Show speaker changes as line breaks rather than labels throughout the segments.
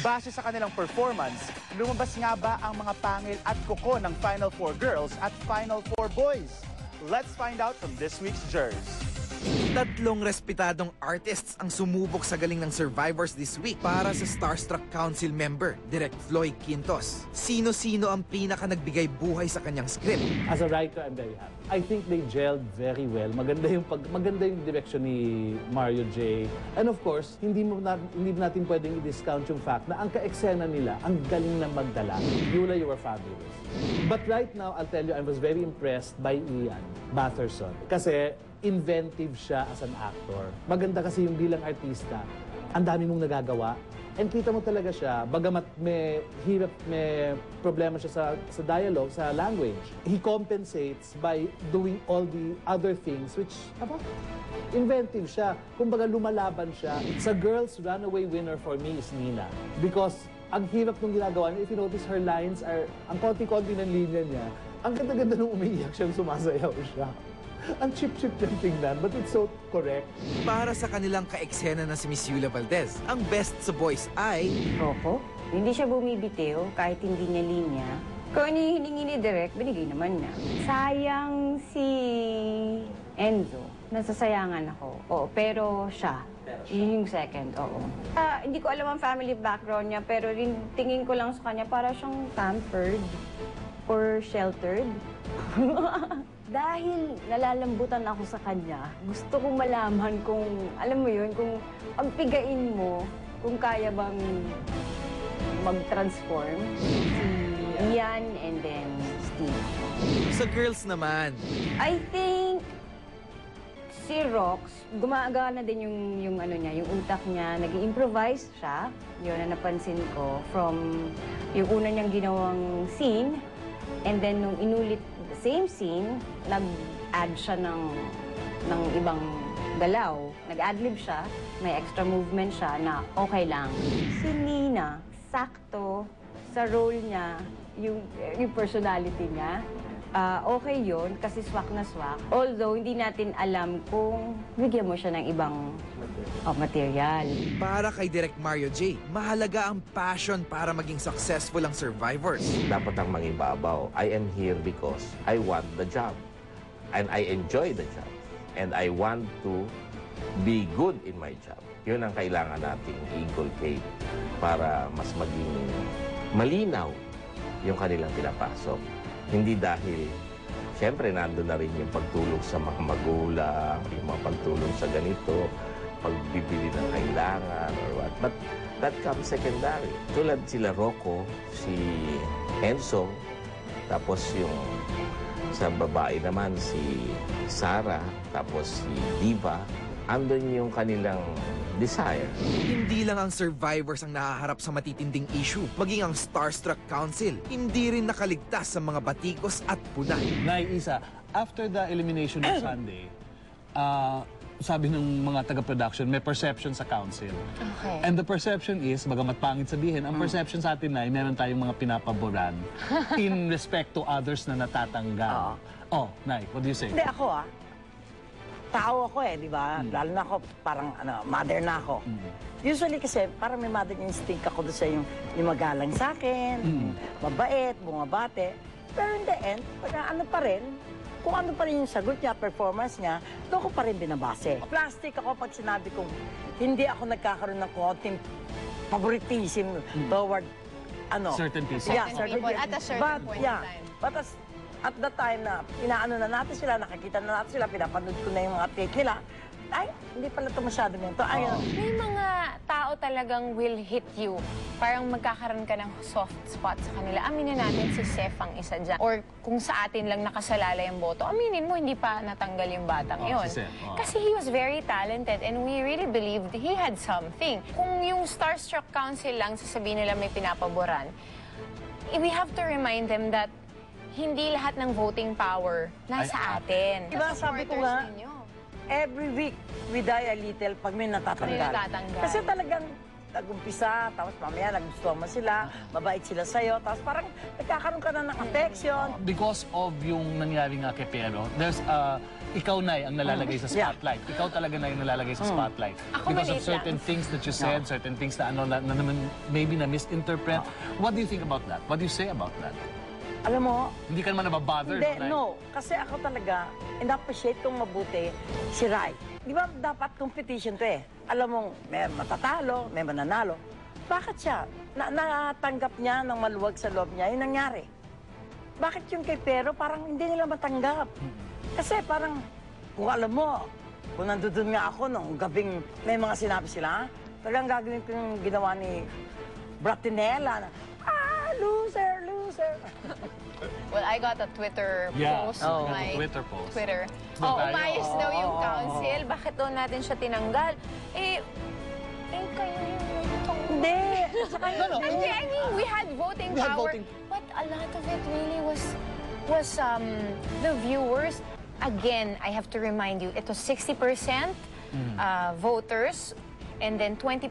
Base sa kanilang performance, lumabas nga ba ang mga pangil at kuko ng Final Four girls at Final Four boys? Let's find out from this week's jurors.
Tatlong respetadong artists ang sumubok sa galing ng Survivors this week para sa Starstruck Council member, Direk Floyd Quintos. Sino-sino ang pinaka nagbigay buhay sa kanyang script?
As a writer, I'm very happy. I think they gelled very well. Maganda yung direction ni Mario J. And of course, hindi natin pwedeng i-discount yung fact na ang ka-eksena nila, ang galing na magdala. Yula, you were fabulous. But right now, I'll tell you, I was very impressed by Ian Batherson. Kasi inventive siya as an actor. Maganda kasi yung bilang artista. Ang dami mong nagagawa. And kita mo talaga siya, bagamat may problema siya sa dialogue, sa language, he compensates by doing all the other things which, inventive siya. Kumbaga lumalaban siya. Sa girls, runaway winner for me is Nina. Because ang hirap nung ginagawa niya, if you notice, her lines are, ang konti-konti ng linya niya, ang ganda-ganda nung umiiyak siyang sumasayaw siya. Ang chip-chip ng tingnan, but it's so correct.
Para sa kanilang ka-eksena na si Miss Yula Valdez, ang best sa boys ay...
Rocco, hindi siya bumibitiw kahit hindi niya linya. Kung ano yung hiningi ni Direk, binigay naman niya. Sayang si Enzo. Nasasayangan ako. Oo, pero siya. Yun yung second, oo. Hindi ko alam ang family background niya, pero tingin ko lang sa kanya para siyang pampered or sheltered. Dahil nalalambutan ako sa kanya, gusto kong malaman kung, alam mo yun, kung pagpigain mo, kung kaya bang mag-transform si Ian and then Steve.
Sa girls naman,
I think si Rox, gumagana din yung ano niya, yung utak niya, nag-i-improvise siya. Yun na napansin ko from yung una niyang ginawang scene, and then nung inulit same scene, nag-add siya ng ibang galaw. Nag-adlib siya, may extra movement siya na okay lang. Si Nina, sakto sa role niya, yung personality niya, okay yun kasi swak na swak. Although, hindi natin alam kung bigyan mo siya ng ibang material.
para kay Direk Mario J, mahalaga ang passion para maging successful ang Survivors.
Dapat ang mangibabaw. I am here because I want the job. And I enjoy the job. And I want to be good in my job. Yun ang kailangan nating inculcate para mas maging malinaw yung kanilang pinapasok. Hindi dahil, siyempre, nandun na rin yung pagtulong sa mga magulang, yung mga pagtulong sa ganito, pagbibili ng kailangan or what. But that comes secondary. Tulad sila Rocco, si Enzo, tapos yung sa babae naman si Sarah, tapos si Diva, andun yung kanilang desire.
Hindi lang ang Survivors ang nahaharap sa matitinding issue, maging ang Starstruck Council, hindi rin nakaligtas sa mga batikos at puna.
Nay, Isa, after the elimination of Sunday, sabi ng mga taga-production, may perception sa council.
Okay.
And the perception is, bagamat pangit sabihin, ang perception sa atin, Nay, meron tayong mga pinapaboran in respect to others na natatanggal. Oh, Nay, what do you say?
Hindi ako tao ako di ba? Lalo na ako, parang mother na ako. Usually kasi, parang may mother instinct ako doon sa yung magalang sa akin, mabait, bumabate. Pero in the end, kung ano pa rin yung sagot niya, performance niya, doon ko pa rin binabase. Plastic ako pag sinabi kong hindi ako nagkakaroon ng konting favoritism toward
certain pieces.
Yeah,
Certain people at a certain point in time.
But at the time na inaano na natin sila, nakikita na natin sila, pinapanood ko na yung mga take nila, ay, hindi pala ito masyado nito.
May mga tao talagang will hit you. Parang magkakaroon ka ng soft spot sa kanila. Aminin natin si Seth ang isa dyan. Or kung sa atin lang nakasalala yung boto, aminin mo hindi pa natanggal yung batang yun.
Si Seth.
Kasi he was very talented and we really believed he had something. Kung yung Starstruck Council lang sasabihin nila may pinapaboran, we have to remind them that hindi lahat ng voting power nasa atin.
Diba, sabi ko nga, every week, we die a little pag may natatanggal. Kasi talagang nag-umpisa, tapos mamaya nagustuhan mo sila, mabait sila sa'yo, tapos parang nagkakaroon ka na ng affection.
Because of yung nangyari nga kay Pero, there's ikaw na ang nalalagay sa
Yeah.
spotlight. Ikaw talaga na yung nalalagay sa spotlight.
Ako
Because of
maliit
certain
lang.
things that you said, certain things na, na naman maybe na misinterpret. What do you think about that? What do you say about that?
Alam mo,
Hindi ka naman nababother?
hindi, no. Kasi ako talaga, in-appreciate kong mabuti si Rai. Di ba dapat competition to eh? Alam mo, may matatalo, may mananalo. Bakit siya? Natanggap niya ng maluwag sa loob niya, yung nangyari. Bakit yung kay Pero parang hindi nila matanggap? Kasi parang, kung alam mo, kung nandun nga ako nung gabing may mga sinabi sila, talagang gagawin ko yung ginawa ni Bratinella na, loser, loser.
Well, I got a Twitter
Yeah.
post.
Oh.
My
Twitter post.
Twitter.
Doon
Oh,
tayo.
umayos daw yung council. Bakit daw natin siya tinanggal? Kayo yung
Hindi. Saka
Hindi, I mean, we had voting
We had
power.
voting-
But a lot of it really was the viewers. Again, I have to remind you, it was 60% voters, and then 20%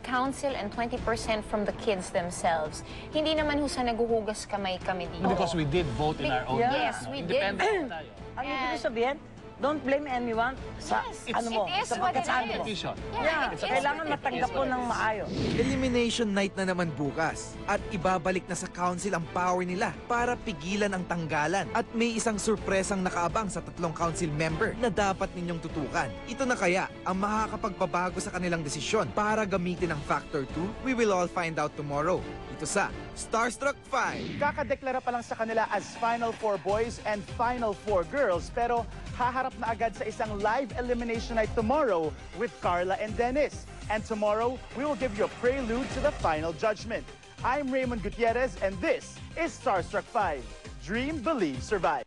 council and 20% from the kids themselves. Hindi naman ho sa naguhugas kamay kami dito.
Because we did vote in our own
Yeah.
Yes,
no?
we
Independent
did.
tayo.
Ang ibig sabihin, don't blame anyone sa
Yes,
ano mo,
it is
sa
what it
pagkasado mo.
is.
Competition.
Yeah,
It's
kailangan
what it
matanggap
is.
mo ng maayos.
Elimination night na naman bukas at ibabalik na sa council ang power nila para pigilan ang tanggalan at may isang surpresang nakaabang sa 3 council member na dapat ninyong tutukan. Ito na kaya ang makakapagbabago sa kanilang desisyon para gamitin ang Factor 2? We will all find out tomorrow. Ito sa Starstruck 5.
Kakadeklara pa lang sa kanila as Final Four boys and Final Four girls, pero haharap na agad sa isang live elimination night tomorrow with Carla and Dennis. And tomorrow, we will give you a prelude to the final judgment. I'm Raymond Gutierrez, and this is Starstruck 5. Dream, believe, survive.